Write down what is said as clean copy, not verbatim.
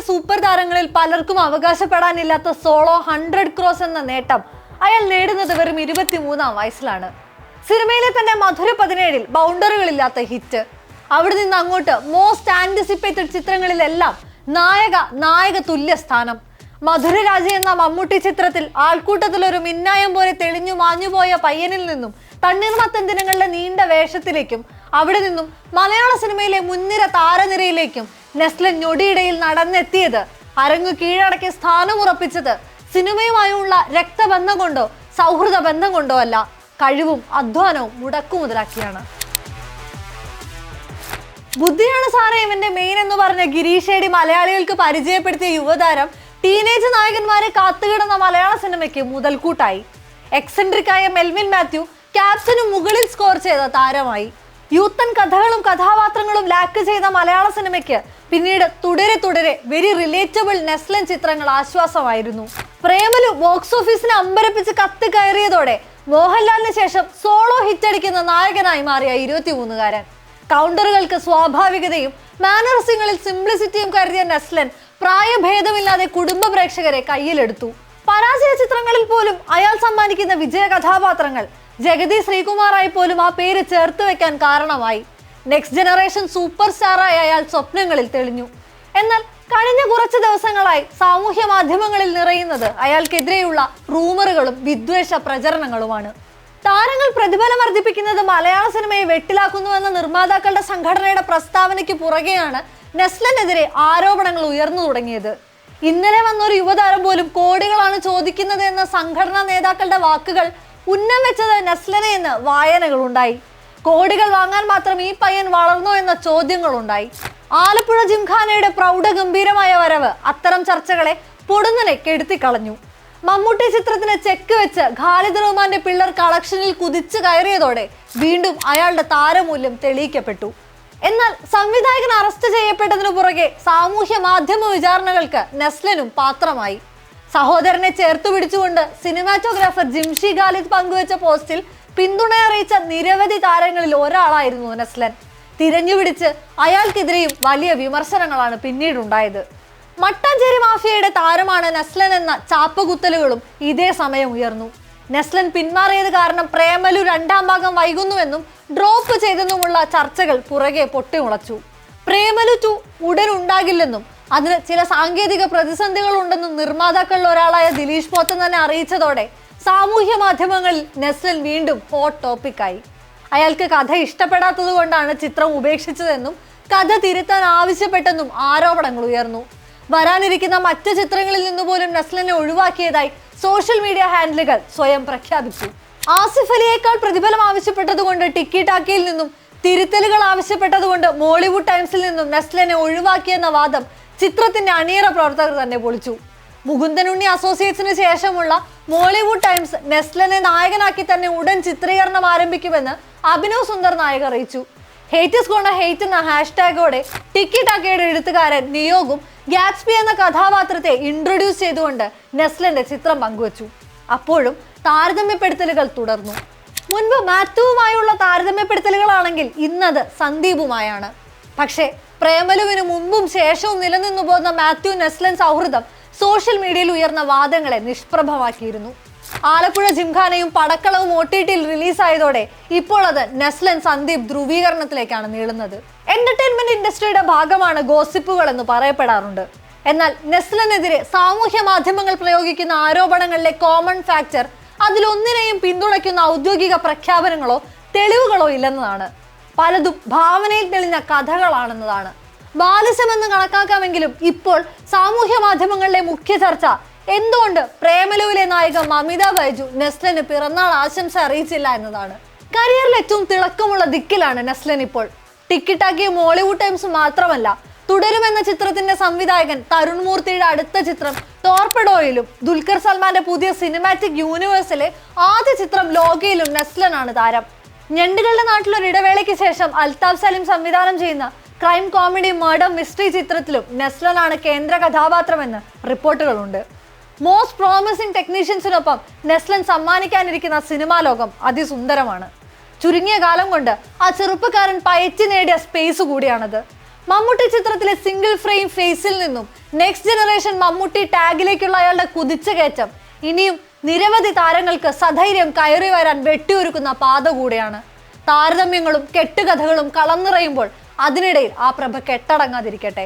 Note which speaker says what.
Speaker 1: Super താരങ്ങളിൽ പലർക്കും അവകാശപ്പെടാനില്ലാത്ത solo 100 cross എന്ന നേട്ടം അയാൾ നേടുന്നത് വെറും 23-ാം വയസ്സിലാണ്. സിനിമയിലെ തന്നെ മധുര 17-ൽ ബൗണ്ടറികളില്ലാത്ത ഹിറ്റ്. അവിടെ നിന്ന് അങ്ങോട്ട് മോസ്റ്റ് ആന്റിസിപ്പേറ്റഡ് ചിത്രങ്ങളിലെല്ലാം നായക തുല്യ സ്ഥാനം. മധുരരാജ എന്ന മമ്മൂട്ടി ചിത്രത്തിൽ ആൾക്കൂട്ടത്തിൽ ഒരു മിന്നായം പോലെ തെളിഞ്ഞു മാഞ്ഞുപോയ പയ്യനിൽ നിന്നും തണ്ണീർമത്തൻ ദിനങ്ങളുടെ നീണ്ട വേഷത്തിലേക്കും അവിടെ നിന്നും മലയാള സിനിമയിലെ മുൻനിര താരനിരയിലേക്കും നെസ്ലൻ ഞൊടിയിടയിൽ നടന്നെത്തിയത്, അരങ്ങു കീഴടക്കി സ്ഥാനമുറപ്പിച്ചത് സിനിമയുമായുള്ള രക്തബന്ധം കൊണ്ടോ സൗഹൃദ ബന്ധം കൊണ്ടോ അല്ല, കഴിവും അധ്വാനവും മുടക്കുമുതലാക്കിയാണ്. ബുദ്ധിയാണ് സാറേ ഇവന്റെ മെയിൻ എന്ന് പറഞ്ഞ ഗിരീഷേടി മലയാളികൾക്ക് പരിചയപ്പെടുത്തിയ യുവതാരം ടീനേജ് നായകന്മാരെ കാത്തുകിടന്ന മലയാള സിനിമയ്ക്ക് മുതൽക്കൂട്ടായി. എക്സെൻട്രിക്കായ മെൽവിൻ മാത്യു ക്യാപ്റ്റനു മുകളിൽ സ്കോർ ചെയ്ത താരമായി. യൂത്തൻ കഥകളും കഥാപാത്രങ്ങളും ലാക്ക് ചെയ്ത മലയാള സിനിമയ്ക്ക് പിന്നീട് തുടരെ വെരി റിലേറ്റബിൾ നെസ്ലൻ ചിത്രങ്ങൾ ആശ്വാസമായിരുന്നു. പ്രേമലു ബോക്സ് ഓഫീസിനെ അമ്പരപ്പിച്ച് കത്ത് കയറിയതോടെ മോഹൻലാലിന് ശേഷം സോളോ ഹിറ്റടിക്കുന്ന നായകനായി മാറിയ 23-കാരൻ. കൗണ്ടറുകൾക്ക് സ്വാഭാവികതയും മാനറിസങ്ങളിൽ സിംപ്ലിസിറ്റിയും കരുതിയ നെസ്ലൻ പ്രായഭേദമില്ലാതെ കുടുംബ പ്രേക്ഷകരെ കയ്യിലെടുത്തു. പരാജയ ചിത്രങ്ങളിൽ പോലും അയാൾ സമ്മാനിക്കുന്ന വിജയ കഥാപാത്രങ്ങൾ ജഗതി ശ്രീകുമാറായി പോലും ആ പേര് ചേർത്ത് വെക്കാൻ കാരണമായി. നെക്സ്റ്റ് ജനറേഷൻ സൂപ്പർ സ്റ്റാറായി അയാൾ സ്വപ്നങ്ങളിൽ തെളിഞ്ഞു. എന്നാൽ കഴിഞ്ഞ കുറച്ച് ദിവസങ്ങളായി സാമൂഹ്യ മാധ്യമങ്ങളിൽ നിറയുന്നത് അയാൾക്കെതിരെയുള്ള റൂമറുകളും വിദ്വേഷ പ്രചരണങ്ങളുമാണ്. താരങ്ങൾ പ്രതിഫലം വർദ്ധിപ്പിക്കുന്നത് മലയാള സിനിമയെ വെട്ടിലാക്കുന്നുവെന്ന നിർമ്മാതാക്കളുടെ സംഘടനയുടെ പ്രസ്താവനയ്ക്ക് പുറകെയാണ് നെസ്ലനെതിരെ ആരോപണങ്ങൾ ഉയർന്നു തുടങ്ങിയത്. ഇന്നലെ വന്നൊരു യുവതാരം പോലും കോടികളാണ് ചോദിക്കുന്നത് എന്ന സംഘടനാ നേതാക്കളുടെ വാക്കുകൾ ഉന്നം വെച്ചത് നെസ്ലനെ എന്ന് വായനകളുണ്ടായി. കോടികൾ വാങ്ങാൻ മാത്രം ഈ പയ്യൻ വളർന്നോ എന്ന ചോദ്യങ്ങളുണ്ടായി. ആലപ്പുഴ ജിംഖാനയുടെ പ്രൗഢഗംഭീരമായ വരവ് അത്തരം ചർച്ചകളെ പൊടുന്നനെ കെടുത്തിക്കളഞ്ഞു. മമ്മൂട്ടി ചിത്രത്തിന് ചെക്ക് വെച്ച് ഖാലിദ് റഹ്മാന്റെ പിള്ളർ കളക്ഷനിൽ കുതിച്ചു കയറിയതോടെ വീണ്ടും അയാളുടെ താരമൂല്യം തെളിയിക്കപ്പെട്ടു. എന്നാൽ സംവിധായകൻ അറസ്റ്റ് ചെയ്യപ്പെട്ടതിനു പുറകെ സാമൂഹ്യ മാധ്യമ വിചാരണകൾക്ക് നെസ്ലനും പാത്രമായി. സഹോദരനെ ചേർത്തു പിടിച്ചുകൊണ്ട് സിനിമാറ്റോഗ്രാഫർ ജിംഷി ഖാലിദ് പങ്കുവച്ച പോസ്റ്റിൽ പിന്തുണ അറിയിച്ച നിരവധി താരങ്ങളിൽ ഒരാളായിരുന്നു നെസ്ലൻ. തിരഞ്ഞുപിടിച്ച് അയാൾക്കെതിരെയും വലിയ വിമർശനങ്ങളാണ് പിന്നീടുണ്ടായത്. മട്ടാഞ്ചേരി മാഫിയയുടെ താരമാണ് നെസ്ലൻ എന്ന ചാപ്പകുത്തലുകളും ഇതേ സമയം ഉയർന്നു. നെസ്ലൻ പിന്മാറിയത് കാരണം പ്രേമലു 2ാം ഭാഗം വൈകുന്നുവെന്നും ഡ്രോപ്പ് ചെയ്തെന്നുമുള്ള ചർച്ചകൾ പുറകെ പൊട്ടിമുളച്ചു. പ്രേമലു 2 ഉടൻ ഉണ്ടാകില്ലെന്നും അതിന് ചില സാങ്കേതിക പ്രതിസന്ധികൾ ഉണ്ടെന്നും നിർമ്മാതാക്കളിൽ ഒരാളായ ദിലീഷ് പോത്തൻ തന്നെ അറിയിച്ചതോടെ സാമൂഹ്യ മാധ്യമങ്ങളിൽ നെസ്ലൻ വീണ്ടും ഹോട്ട് ടോപ്പിക്കായി. അയാൾക്ക് കഥ ഇഷ്ടപ്പെടാത്തത് കൊണ്ടാണ് ചിത്രം ഉപേക്ഷിച്ചതെന്നും കഥ തിരുത്താൻ ആവശ്യപ്പെട്ടെന്നും ആരോപണങ്ങൾ ഉയർന്നു. വരാനിരിക്കുന്ന മറ്റ് ചിത്രങ്ങളിൽ നിന്നുപോലും നെസ്ലനെ ഒഴിവാക്കിയതായി സോഷ്യൽ മീഡിയ ഹാൻഡിലുകൾ സ്വയം പ്രഖ്യാപിച്ചു. ആസിഫ് അലിയേക്കാൾ പ്രതിഫലം ആവശ്യപ്പെട്ടതുകൊണ്ട് ടിക്കി ടാക്കിയിൽ നിന്നും തിരുത്തലുകൾ ആവശ്യപ്പെട്ടതുകൊണ്ട് മോളിവുഡ് ടൈംസിൽ നിന്നും നെസ്ലനെ ഒഴിവാക്കിയെന്ന വാദം ചിത്രത്തിന്റെ അണിയറ പ്രവർത്തകർ തന്നെ പൊളിച്ചു. മുകുന്ദനുണ്ണി അസോസിയേറ്റ്സിന് ശേഷമുള്ള മോളിവുഡ് ടൈംസ് നെസ്ലനെ നായകനാക്കി തന്നെ ഉടൻ ചിത്രീകരണം ആരംഭിക്കുമെന്ന് അഭിനവ് സുന്ദർ നായക് അറിയിച്ചു. ഹേറ്റേഴ്സ് ഗോണ ഹേറ്റ് എന്ന ഹാഷ്ടാഗോടെ ടിക്കി ടാക്കയുടെ എഴുത്തുകാരൻ നിയോഗും ഗാറ്റ്സ്ബി എന്ന കഥാപാത്രത്തെ ഇൻട്രൊഡ്യൂസ് ചെയ്തുകൊണ്ട് നെസ്ലന്റെ ചിത്രം പങ്കുവച്ചു. അപ്പോഴും താരതമ്യപ്പെടുത്തലുകൾ തുടർന്നു. മുൻപ് മാത്യുവുമായുള്ള താരതമ്യപ്പെടുത്തലുകളാണെങ്കിൽ ഇന്നത് സന്ദീപുമായാണ്. പക്ഷേ പ്രേമലുവിന് മുമ്പും ശേഷവും നിലനിന്നു പോകുന്ന മാത്യു നെസ്ലൻ സൗഹൃദം സോഷ്യൽ മീഡിയയിൽ ഉയർന്ന വാദങ്ങളെ നിഷ്പ്രഭമാക്കിയിരുന്നു. ആലപ്പുഴ ജിംഖാനയും പടക്കളവും OTTയിൽ റിലീസായതോടെ ഇപ്പോൾ അത് നെസ്ലൻ സന്ദീപ് ധ്രുവീകരണത്തിലേക്കാണ് നീളുന്നത്. എന്റർടൈൻമെന്റ് ഇൻഡസ്ട്രിയുടെ ഭാഗമാണ് ഗോസിപ്പുകൾ എന്ന് പറയപ്പെടാറുണ്ട്. എന്നാൽ നെസ്ലനെതിരെ സാമൂഹ്യ മാധ്യമങ്ങൾ പ്രയോഗിക്കുന്ന ആരോപണങ്ങളിലെ കോമൺ ഫാക്ടർ അതിലൊന്നിനെയും പിന്തുണയ്ക്കുന്ന ഔദ്യോഗിക പ്രഖ്യാപനങ്ങളോ തെളിവുകളോ ഇല്ലെന്നതാണ്. പലതും ഭാവനയിൽ തെളിഞ്ഞ കഥകളാണെന്നതാണ്. ബാലിശമെന്ന് കണക്കാക്കാമെങ്കിലും ഇപ്പോൾ സാമൂഹ്യ മാധ്യമങ്ങളിലെ മുഖ്യ ചർച്ച എന്തുകൊണ്ട് പ്രേമലുവിലെ നായിക മമിത ബൈജു നെസ്ലന് പിറന്നാൾ ആശംസ അറിയിച്ചില്ല എന്നതാണ്. കരിയറിൽ ഏറ്റവും തിളക്കമുള്ള ദിക്കിലാണ് നെസ്ലൻ ഇപ്പോൾ. ടിക്കിടാക്കിയ മോളിവുഡ് ടൈംസ് മാത്രമല്ല, തുടരുമെന്ന ചിത്രത്തിന്റെ സംവിധായകൻ തരുൺ മൂർത്തിയുടെ അടുത്ത ചിത്രം ടോർപെഡോയിലും ദുൽഖർ സൽമാന്റെ പുതിയ സിനിമാറ്റിക് യൂണിവേഴ്സിലെ ആദ്യ ചിത്രം ലോകയിലും നെസ്ലനാണ് താരം. ഞണ്ടുകളുടെ നാട്ടിലൊരു ഇടവേളയ്ക്ക് ശേഷം അൽതാഫ് സലീം സംവിധാനം ചെയ്യുന്ന ക്രൈം കോമഡി മർഡർ മിസ്റ്ററി ചിത്രത്തിലും നെസ്ലനാണ് കേന്ദ്ര കഥാപാത്രമെന്ന് റിപ്പോർട്ടുകളുണ്ട്. മോസ്റ്റ് പ്രോമിസിംഗ് ടെക്നീഷ്യൻസിനൊപ്പം നെസ്ലൻ സമ്മാനിക്കാനിരിക്കുന്ന സിനിമാ ലോകം അതിസുന്ദരമാണ്. ചുരുങ്ങിയ കാലം കൊണ്ട് ആ ചെറുപ്പക്കാരൻ പയറ്റി നേടിയ സ്പേസ് കൂടിയാണത്. മമ്മൂട്ടി ചിത്രത്തിലെ സിംഗിൾ ഫ്രെയിം ഫേസിൽ നിന്നും നെക്സ്റ്റ് ജനറേഷൻ മമ്മൂട്ടി ടാഗിലേക്കുള്ള അയാളുടെ കുതിച്ചുകയറ്റം ഇനിയും നിരവധി താരങ്ങൾക്ക് സധൈര്യം കയറി വരാൻ വെട്ടിയൊരുക്കുന്ന പാത കൂടെയാണ്. താരതമ്യങ്ങളും കെട്ടുകഥകളും കളം നിറയുമ്പോൾ അതിനിടയിൽ ആ പ്രഭ കെട്ടടങ്ങാതിരിക്കട്ടെ.